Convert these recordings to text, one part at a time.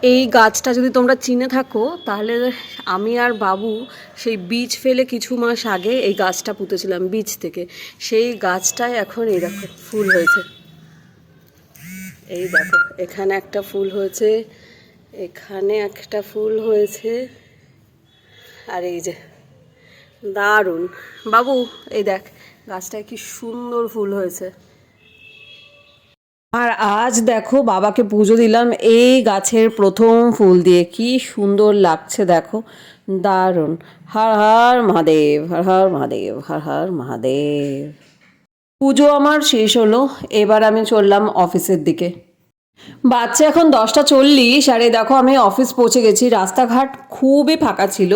এই গাছটা যদি তোমরা চিনে থাকো তাহলে আমি আর বাবু সেই বীজ ফেলে কিছু মাস আগে এই গাছটা পুঁতেছিলাম বীজ থেকে। সেই গাছটায় এখন এই দেখো ফুল হয়েছে। এই দেখো এখানে একটা ফুল হয়েছে, এখানে একটা ফুল হয়েছে, আর এই যে দারুণ বাবু, এই দেখ গাছটায় কি সুন্দর ফুল হয়েছে। আর আজ দেখো বাবাকে পুজো দিলাম এই গাছের প্রথম ফুল দিয়ে, কি সুন্দর লাগছে দেখো, দারুণ। হর হর মহাদেব, হর হর মহাদেব, হর হর মহাদেব। পুজো আমার শেষ হলো, এবার আমি চললাম অফিসের দিকে। বাচ্চা এখন 10:40, আর এই দেখো আমি অফিস পৌঁছে গেছি। রাস্তাঘাট খুবই ফাঁকা ছিল।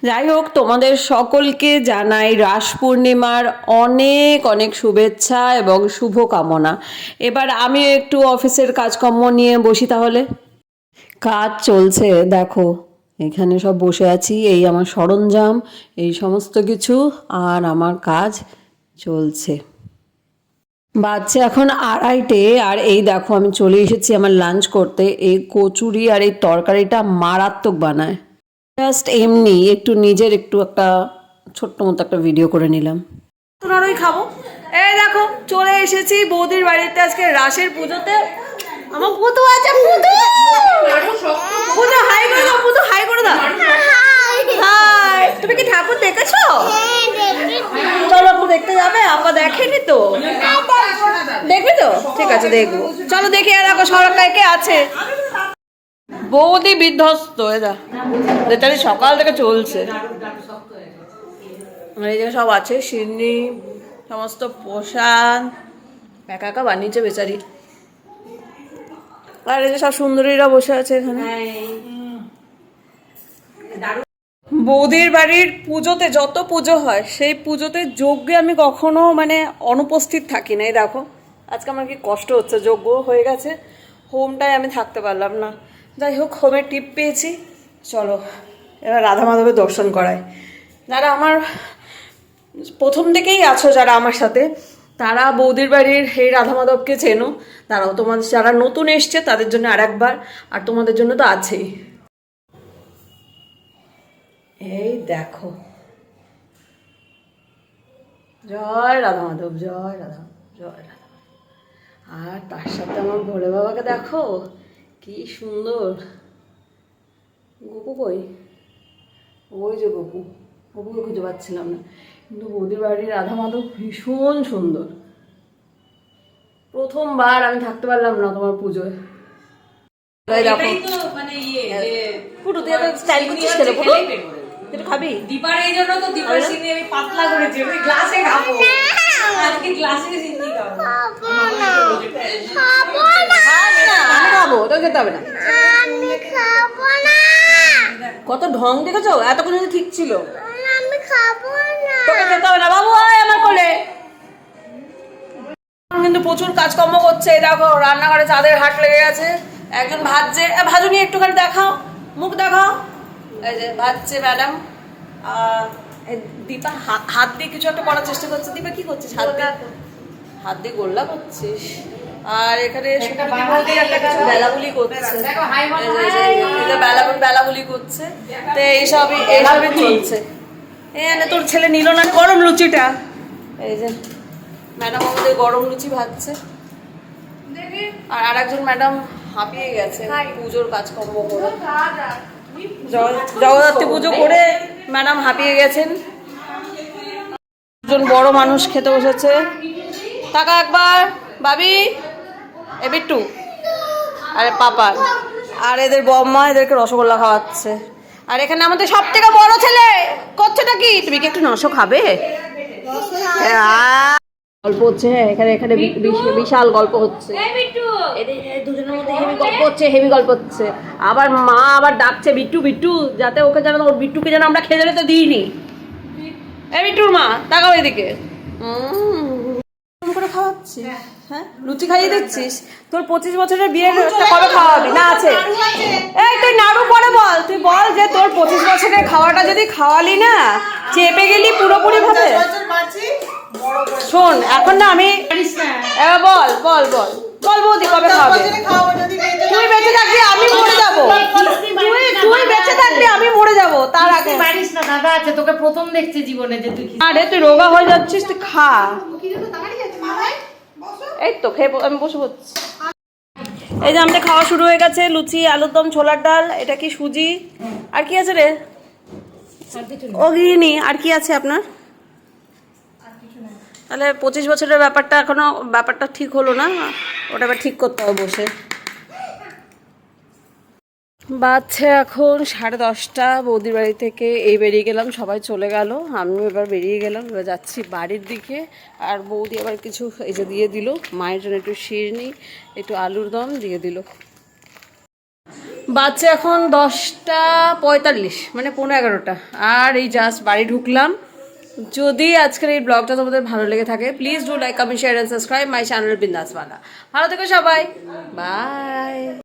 যাই হোক, তোমাদের সকলকে জানাই রাস পূর্ণিমার অনেক অনেক শুভেচ্ছা এবং শুভকামনা। এবার আমি একটু অফিসের কাজকর্ম নিয়ে বসি তাহলে। কাজ চলছে দেখো, এখানে সব বসে আছি, এই আমার সরঞ্জাম, এই সমস্ত কিছু, আর আমার কাজ চলছে। বাচ্চা এখন 2:30, আর এই দেখো আমি চলে এসেছি আমার লাঞ্চ করতে। এই কচুরি আর এই তরকারিটা মারাত্মক বানায়। জাস্ট এমনি একটু নিজের একটু একটা ছোট্ট মতো একটা ভিডিও করে নিলাম। তোরাই খাবো। এই দেখো চলে এসেছি বৌদির বাড়িতে আজকে রাসের পুজোতে। আমার পুতো আছে, পুতো পুতো হাই করে দাও, পুতো হাই করে দাও। হাই, তুমি কি ঠাকুর দেখেছো? চলো আপু দেখতে যাবে? আপা দেখেনি তো, দেখবে তো? ঠিক আছে দেখবো, চলো দেখি। আর দেখো সরকার কে আছে, বৌদি বিধ্বস্ত, এদা যেটারি সকাল থেকে চলছে। এই যে সব আছে, সিন্নি সমস্ত পোশাক একা একা বানিয়েছে বেচারি। আর এই যে সব সুন্দরীরা বসে আছে এখানে। বৌদির বাড়ির পুজোতে যত পুজো হয় সেই পুজোতে যজ্ঞে আমি কখনো মানে অনুপস্থিত থাকি না। এই দেখো আজকে আমার কি কষ্ট হচ্ছে, যজ্ঞ হয়ে গেছে, হোমটায় আমি থাকতে পারলাম না। যাই হোক, হোমের টিপ পেয়েছি, চলো এবার রাধা মাধবের দর্শন করায়। যারা আমার প্রথম থেকেই আছো, যারা আমার সাথে, তারা বৌদির বাড়ির এই রাধা মাধবকে চেনো। তারাও তোমাদের যারা নতুন এসছে তাদের জন্য আর একবার, আর তোমাদের জন্য তো আছেই। এই দেখো, জয় রাধা মাধব, জয় রাধা, জয় রাধা। আর তার সাথে আমার ভোলে বাবাকে দেখো কি সুন্দর। গপু কই? ওই যে গপু, গপুকে খুঁজে পাচ্ছিলাম না। কিন্তু বৌদির বাড়ির রাধা মাধব ভীষণ সুন্দর। প্রথমবার আমি থাকতে পারলাম না তোমার পুজোয়। দেখো পুটু, তুই এত স্টাইল করছিস কেন? পুটু তুই খাবি? দীপার এই জন্য তো দীপার সিনে আমি পাতলা করেছি, আমি গ্লাসে খাবো, আজকে গ্লাসে সিন্নি খাবো। আমি খাবো, তোকে খেতে হবে না। কত ঢং দেখেছো, এতক্ষণ ঠিক ছিল। আমি খাবো না, তোকে খেতে হবে না বাবু, আয় আমার কোলে। কিন্তু প্রচুর কাজকর্ম করছে। দেখো রান্নাঘরে চাঁদের হাট লেগে গেছে, একজন ভাজছে, ভাজুনি একটুখানি দেখাও, মুখ দেখাও। এই যে ভাজছে ম্যাডাম। দীপা হাত দিয়ে কিছু একটা করার চেষ্টা করছে। দীপা কি করছিস? হাত দিয়ে গোল্লা করছিস। আর এখানে বেলাগুলি করছে, বেলাগুলি করছে। তো এইসবই চলছে। এখানে তোর ছেলে নিল না গরম লুচিটা। এই যে ম্যাডাম আমাদের গরম লুচি ভাজছে। আর আরেকজন ম্যাডাম হাঁপিয়ে গেছে পুজোর কাজকর্ম করে, জগদ্ধাত্রী পুজো করে ম্যাডাম হাঁপিয়ে গেছেন। দুজন বড় মানুষ খেতে বসেছে। টাকা একবার বাবি, এ বিট্টু, আরে পাপা, আর এদের বম্মা এদেরকে রসগোল্লা খাওয়াচ্ছে। আর এখানে আমাদের সব থেকে বড় ছেলে করছেটা কি? তুমি কি একটু নশো খাবে? গল্প হচ্ছে এখানে, এখানে বিশাল গল্প হচ্ছে, দুজনের মধ্যে হেভি গল্প হচ্ছে, হেভি গল্প হচ্ছে। আবার মা আবার ডাকছে বিট্টু বিট্টু, যাতে ওকে যেন, ওর বিট্টুকে যেন আমরা খেতে যেতে দিইনি। এ বিট্টুর মা তাকাও এদিকে, করে খাওয়াচ্ছি। হ্যাঁ লুচি খাইয়ে দিচ্ছিস। তোর 25 বছরের বিয়ের কবে খাওয়াবি? না আছে? এই তুই নাড়ু পরে বল, তুই বল যে তোর 25 বছরের খাওয়াটা যদি খাওয়ালি না, চেপে গেলি পুরোপুরি ভাবে। শোন এখন না আমি বল বল বল বল বৌদি কবে খাওয়াবে? তুই বেঁচে থাকবি, আমি মরে যাবো। বাধা আছে, তোকে প্রথম দেখছি জীবনে যে তুই আরে তুই রোগা হয়ে যাচ্ছিস, তুই খা। এই তো খেয়ে আমি বসে পড়ছি। এই যে আমাদের খাওয়া শুরু হয়ে গেছে, লুচি, আলুর দম, ছোলার ডাল, এটা কি সুজি, আর কি আছে রে? ও গৃহিণী, আর কি আছে আপনার? তাহলে 25 বছরের ব্যাপারটা এখনো ব্যাপারটা ঠিক হলো না, ওটা এবার ঠিক করতে হবে বসে। বাচ্চা এখন 10:30, বৌদির বাড়ি থেকে এই বেরিয়ে গেলাম, সবাই চলে গেল, আমিও এবার বেরিয়ে গেলাম, এবার যাচ্ছি বাড়ির দিকে। আর বৌদি আবার কিছু এই যে দিয়ে দিল, মায়ের জন্য একটু শিরনি, একটু আলুর দম দিয়ে দিল। বাচ্চা এখন 10:45, মানে 11:15, আর এই জাস্ট বাড়ি ঢুকলাম। যদি আজকের এই ব্লগটা তোমাদের ভালো লেগে থাকে, please do like, comment, share and subscribe my channel Bindaaswala. ভালো থেকো সবাই, বাই।